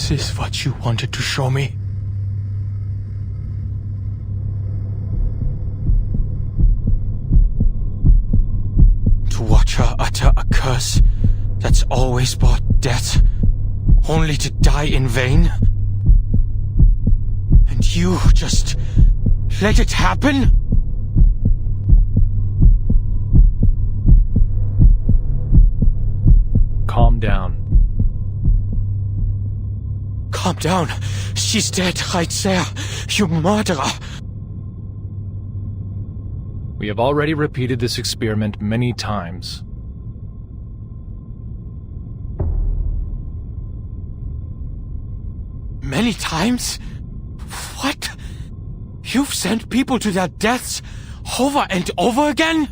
This is what you wanted to show me? To watch her utter a curse that's always brought death, only to die in vain? And you just let it happen? Calm down. Calm down. She's dead right there, you murderer. We have already repeated this experiment many times. Many times? What? You've sent people to their deaths over and over again?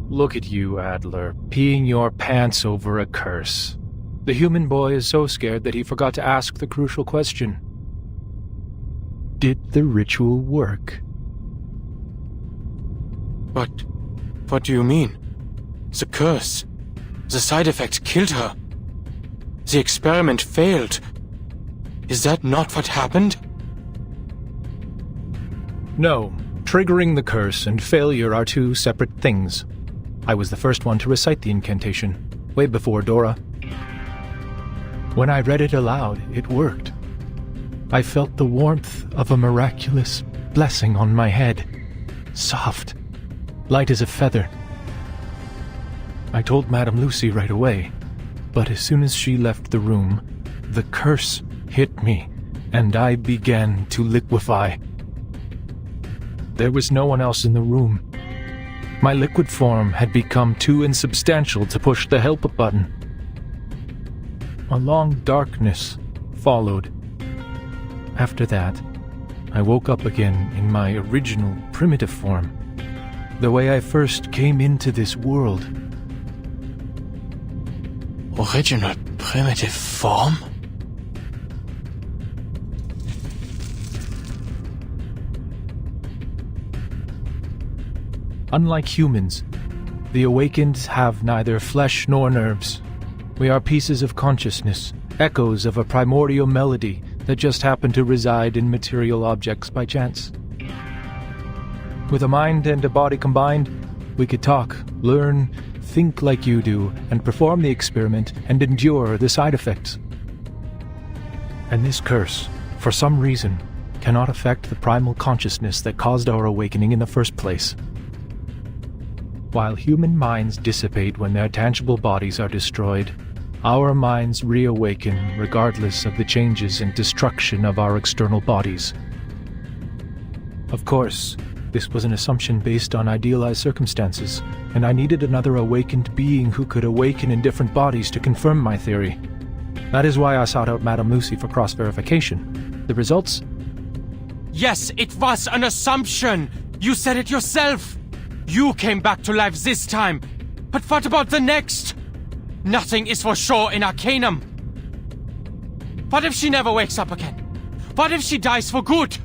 Look at you, Adler, peeing your pants over a curse. The human boy is so scared that he forgot to ask the crucial question. Did the ritual work? But what do you mean? The curse. The side effect killed her. The experiment failed. Is that not what happened? No. Triggering the curse and failure are two separate things. I was the first one to recite the incantation, way before Dora. When I read it aloud, it worked. I felt the warmth of a miraculous blessing on my head. Soft, light as a feather. I told Madame Lucy right away, but as soon as she left the room, the curse hit me, and I began to liquefy. There was no one else in the room. My liquid form had become too insubstantial to push the help button. A long darkness followed. After that, I woke up again in my original primitive form, the way I first came into this world. Original primitive form? Unlike humans, the awakened have neither flesh nor nerves. We are pieces of consciousness, echoes of a primordial melody that just happen to reside in material objects by chance. With a mind and a body combined, we could talk, learn, think like you do, and perform the experiment and endure the side effects. And this curse, for some reason, cannot affect the primal consciousness that caused our awakening in the first place. While human minds dissipate when their tangible bodies are destroyed, our minds reawaken regardless of the changes and destruction of our external bodies. Of course, this was an assumption based on idealized circumstances, and I needed another awakened being who could awaken in different bodies to confirm my theory. That is why I sought out Madame Lucy for cross-verification. The results? Yes, it was an assumption. You said it yourself. You came back to life this time. But what about the next? Nothing is for sure in Arcanum. What if she never wakes up again? What if she dies for good?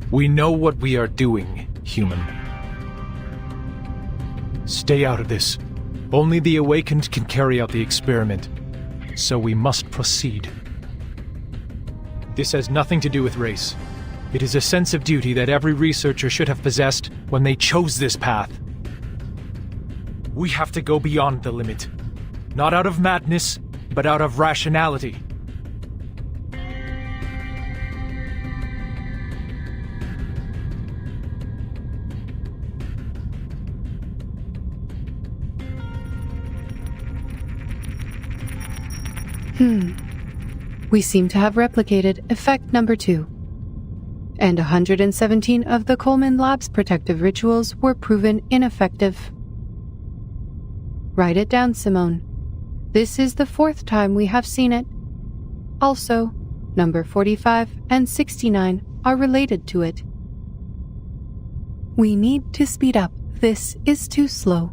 We know what we are doing, human. Stay out of this. Only the awakened can carry out the experiment. So we must proceed. This has nothing to do with race. It is a sense of duty that every researcher should have possessed when they chose this path. We have to go beyond the limit. Not out of madness, but out of rationality. We seem to have replicated effect number 2. And 117 of the Coleman Lab's protective rituals were proven ineffective. Write it down, Simone. This is the 4th time we have seen it. Also, number 45 and 69 are related to it. We need to speed up. This is too slow.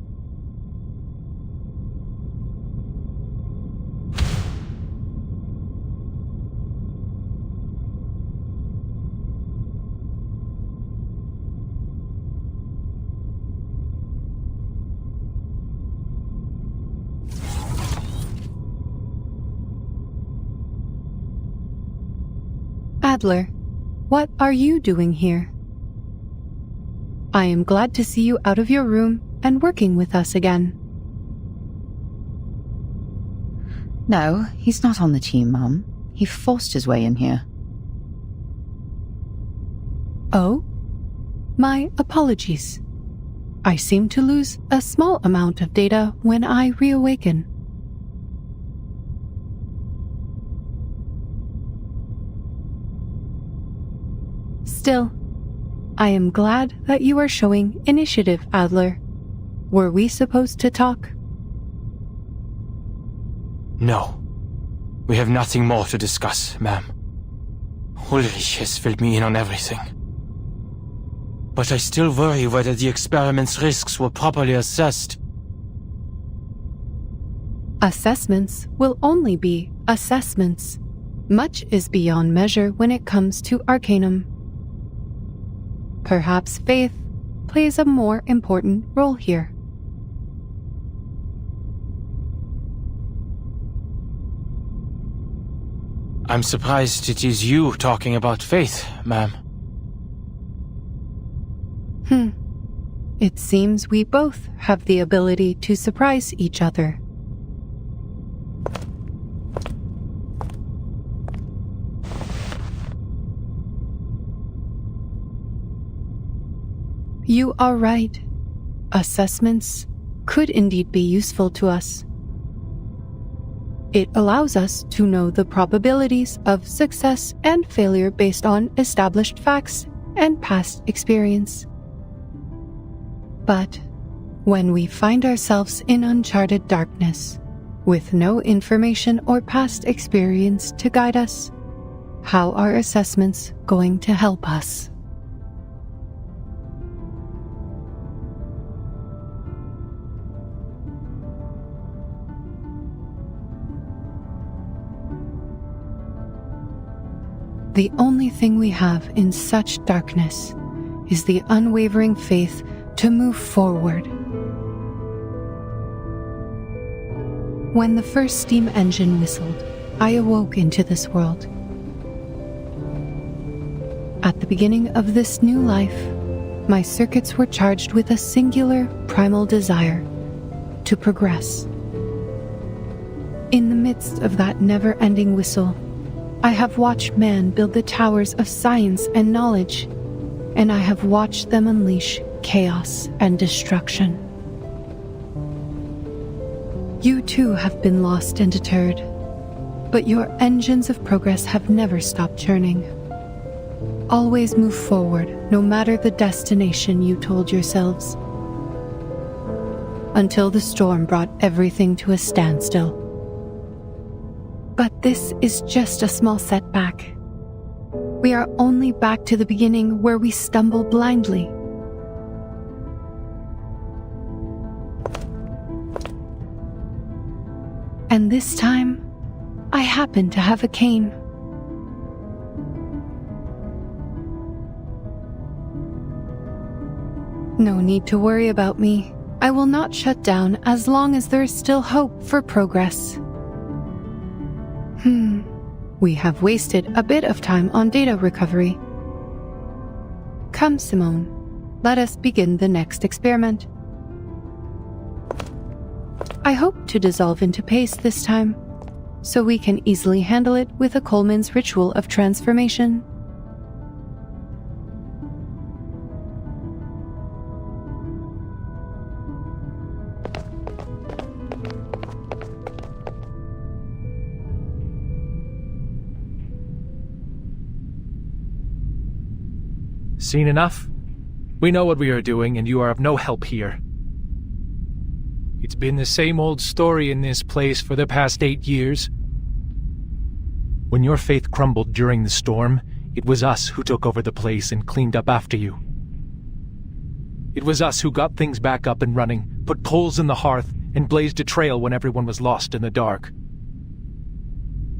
Adler, what are you doing here? I am glad to see you out of your room and working with us again. No, he's not on the team, Mum. He forced his way in here. Oh? My apologies. I seem to lose a small amount of data when I reawaken. Still, I am glad that you are showing initiative, Adler. Were we supposed to talk? No. We have nothing more to discuss, ma'am. Ulrich has filled me in on everything. But I still worry whether the experiment's risks were properly assessed. Assessments will only be assessments. Much is beyond measure when it comes to Arcanum. Perhaps faith plays a more important role here. I'm surprised it is you talking about faith, ma'am. It seems we both have the ability to surprise each other. You are right. Assessments could indeed be useful to us. It allows us to know the probabilities of success and failure based on established facts and past experience. But when we find ourselves in uncharted darkness, with no information or past experience to guide us, how are assessments going to help us? The only thing we have in such darkness is the unwavering faith to move forward. When the first steam engine whistled, I awoke into this world. At the beginning of this new life, my circuits were charged with a singular primal desire to progress. In the midst of that never-ending whistle, I have watched man build the towers of science and knowledge, and I have watched them unleash chaos and destruction. You too have been lost and deterred, but your engines of progress have never stopped churning. Always move forward, no matter the destination you told yourselves, until the storm brought everything to a standstill. But this is just a small setback. We are only back to the beginning where we stumble blindly. And this time, I happen to have a cane. No need to worry about me. I will not shut down as long as there is still hope for progress. We have wasted a bit of time on data recovery. Come, Simone. Let us begin the next experiment. I hope to dissolve into paste this time, so we can easily handle it with a Coleman's ritual of transformation. Seen enough? We know what we are doing, and you are of no help here. It's been the same old story in this place for the past 8 years. When your faith crumbled during the storm, it was us who took over the place and cleaned up after you. It was us who got things back up and running, put coals in the hearth, and blazed a trail when everyone was lost in the dark.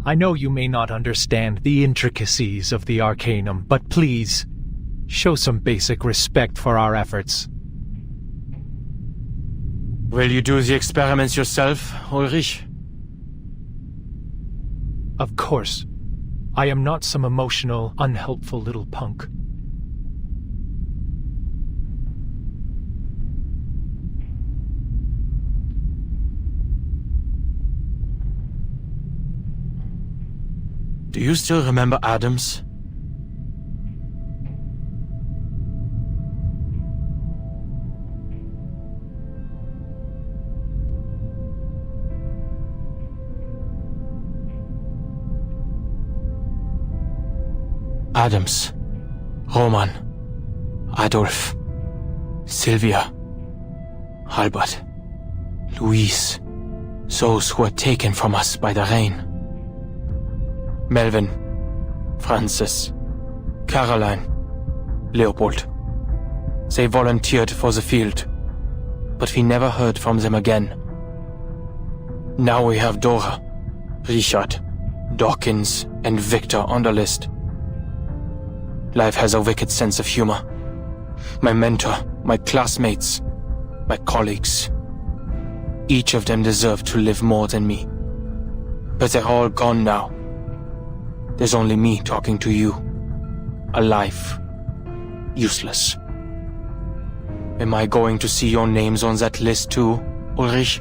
I know you may not understand the intricacies of the Arcanum, but please, show some basic respect for our efforts. Will you do the experiments yourself, Ulrich? Of course. I am not some emotional, unhelpful little punk. Do you still remember Adams? Adams, Roman, Adolf, Sylvia, Albert, Louise, those who were taken from us by the rain. Melvin, Francis, Caroline, Leopold. They volunteered for the field, but we never heard from them again. Now we have Dora, Richard, Dawkins, and Victor on the list. Life has a wicked sense of humor. My mentor, my classmates, my colleagues. Each of them deserved to live more than me. But they're all gone now. There's only me talking to you. Alive. Useless. Am I going to see your names on that list too, Ulrich?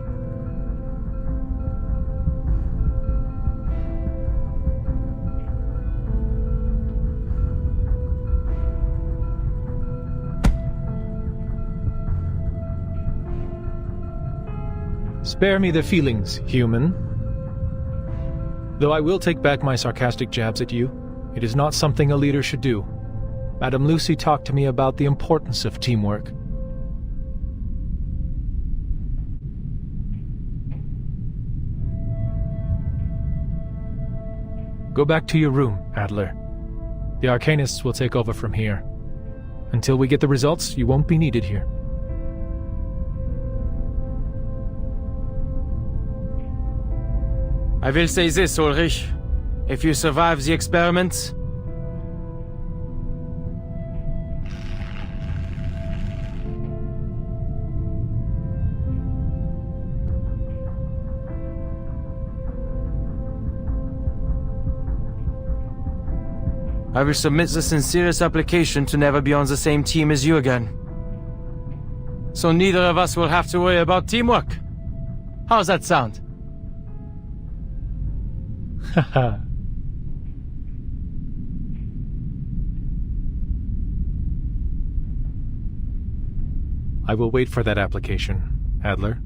Spare me the feelings, human. Though I will take back my sarcastic jabs at you, it is not something a leader should do. Madame Lucy talked to me about the importance of teamwork. Go back to your room, Adler. The Arcanists will take over from here. Until we get the results, you won't be needed here. I will say this, Ulrich. If you survive the experiments, I will submit the sincerest application to never be on the same team as you again. So neither of us will have to worry about teamwork. How's that sound? Haha. I will wait for that application, Adler.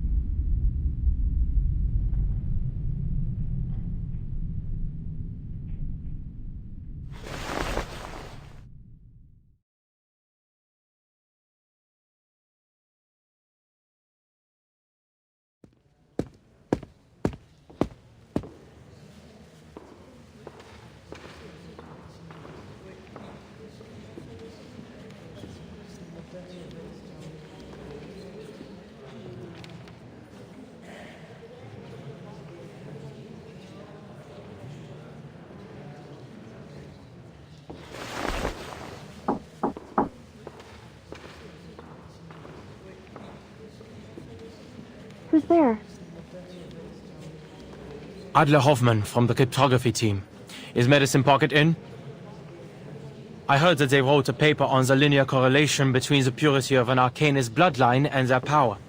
Who's there? Adler Hoffman from the cryptography team. Is Medicine Pocket in? I heard that they wrote a paper on the linear correlation between the purity of an Arcanist bloodline and their power.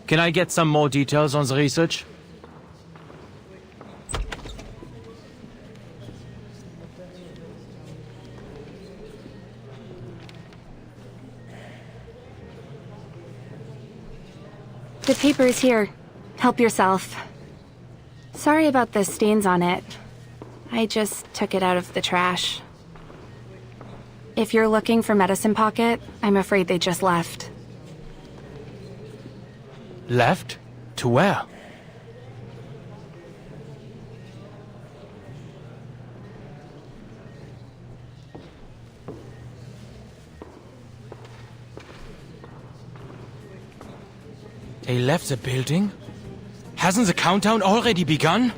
Can I get some more details on the research? The paper is here. Help yourself. Sorry about the stains on it. I just took it out of the trash. If you're looking for Medicine Pocket, I'm afraid they just left. Left? To where? They left the building? Hasn't the countdown already begun?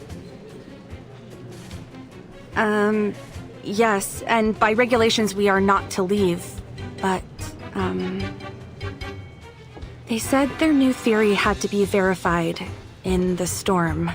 Yes, and by regulations we are not to leave. But, they said their new theory had to be verified in the storm.